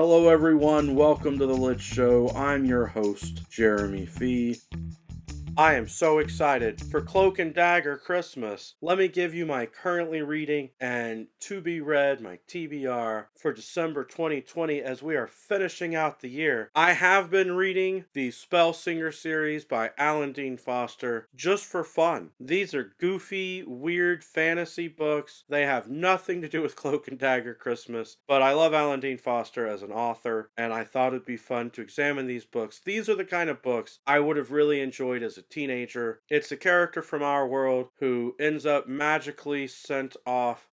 Hello, everyone. Welcome to the Lit Show. I'm your host, Jeremy Fee. I am so excited for Cloak and Dagger Christmas. Let me give you my currently reading and to be read, my TBR, for December 2020 as we are finishing out the year. I have been reading the Spellsinger series by Alan Dean Foster just for fun. These are goofy, weird fantasy books. They have nothing to do with Cloak and Dagger Christmas, but I love Alan Dean Foster as an author, and I thought it'd be fun to examine these books. These are the kind of books I would have really enjoyed as a teenager. It's a character from our world who ends up magically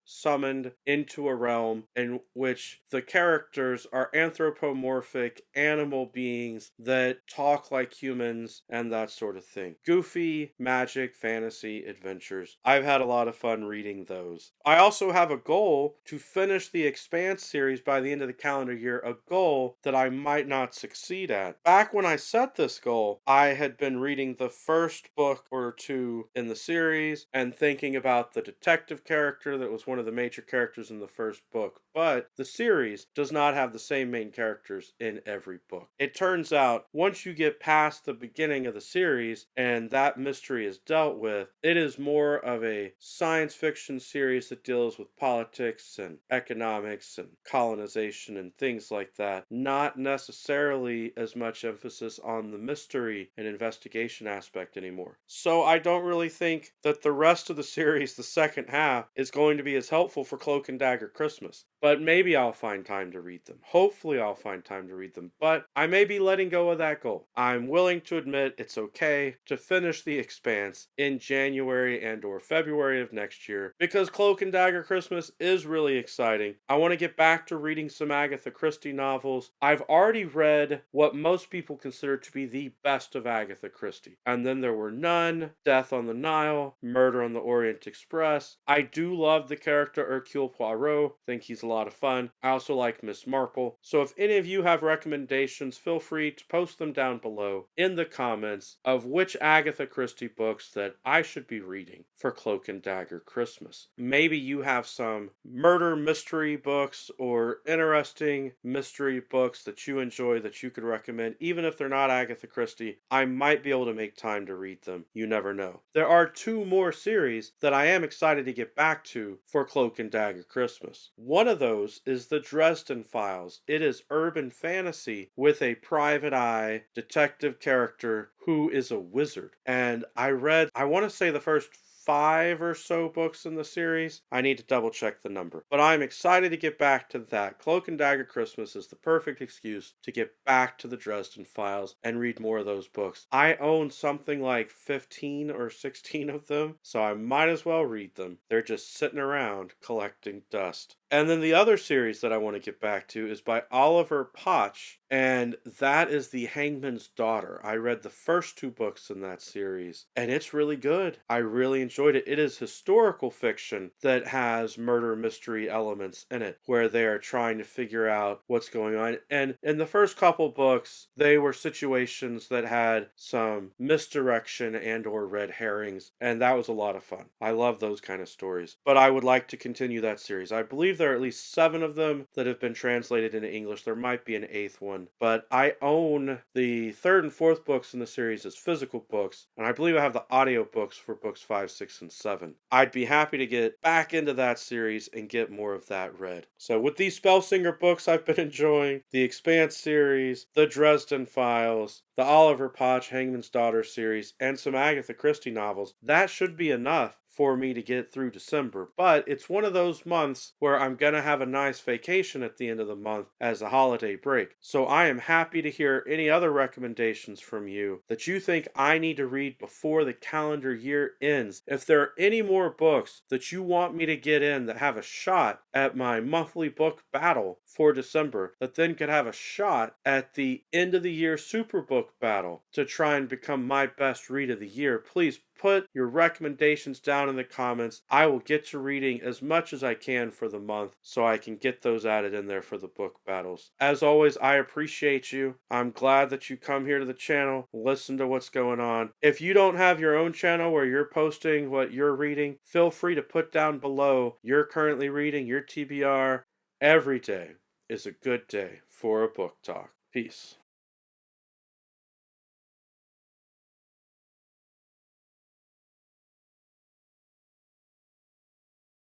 summoned into a realm in which the characters are anthropomorphic animal beings that talk like humans and that sort of thing. Goofy, magic, fantasy adventures. I've had a lot of fun reading those. I also have a goal to finish the Expanse series by the end of the calendar year, a goal that I might not succeed at. Back when I set this goal, I had been reading the first book or two in the series and thinking about the detective character that was one of the major characters in the first book. But the series does not have the same main characters in every book. It turns out once you get past the beginning of the series and that mystery is dealt with, it is more of a science fiction series that deals with politics and economics and colonization and things like that. Not necessarily as much emphasis on the mystery and investigation aspect anymore. So I don't really think that the rest of the series, the second half, is going to be as helpful for Cloak and Dagger Christmas. But maybe I'll find time to read them. Hopefully I'll find time to read them. But I may be letting go of that goal. I'm willing to admit it's okay to finish The Expanse in January and or February of next year because Cloak and Dagger Christmas is really exciting. I want to get back to reading some Agatha Christie novels. I've already read what most people consider to be the best of Agatha Christie. And then there were Nun, Death on the Nile, Murder on the Orient Express. I do love the character Hercule Poirot. Think he's a lot of fun. I also like Miss Marple. So if any of you have recommendations, feel free to post them down below in the comments of which Agatha Christie books that I should be reading for Cloak and Dagger Christmas. Maybe you have some murder mystery books or interesting mystery books that you enjoy that you could recommend. Even if they're not Agatha Christie, I might be able to make time to read them. You never know. There are two more series that I am excited to get back to for Cloak and Dagger Christmas. One of those is the Dresden Files. It is urban fantasy with a private eye detective character who is a wizard. And I want to say the first 5 or so books in the series. I need to double check the number. But I'm excited to get back to that. Cloak and Dagger Christmas is the perfect excuse to get back to the Dresden Files and read more of those books. I own something like 15 or 16 of them, so I might as well read them. They're just sitting around collecting dust. And then the other series that I want to get back to is by Oliver Potch, and that is The Hangman's Daughter. I read the first 2 books in that series, and it's really good. I really enjoyed it. It is historical fiction that has murder mystery elements in it, where they are trying to figure out what's going on. And in the first couple books, they were situations that had some misdirection and or red herrings, and that was a lot of fun. I love those kind of stories. But I would like to continue that series. I believe there are at least 7 of them that have been translated into English. There might be an 8th one, but I own the 3rd and 4th books in the series as physical books, and I believe I have the audio books for books 5, 6, and 7. I'd be happy to get back into that series and get more of that read. So with these Spellsinger books I've been enjoying, the Expanse series, the Dresden Files, the Oliver Potch Hangman's Daughter series, and some Agatha Christie novels, that should be enough for me to get through December. But it's one of those months where I'm going to have a nice vacation at the end of the month as a holiday break. So I am happy to hear any other recommendations from you that you think I need to read before the calendar year ends. If there are any more books that you want me to get in that have a shot at my monthly book battle for December, that then could have a shot at the end of the year Superbook battle to try and become my best read of the year, please put your recommendations down in the comments. I will get to reading as much as I can for the month so I can get those added in there for the book battles. As always, I appreciate you. I'm glad that you come here to the channel, listen to what's going on. If you don't have your own channel where you're posting what you're reading, feel free to put down below you're currently reading your TBR. Every day is a good day for a book talk. Peace.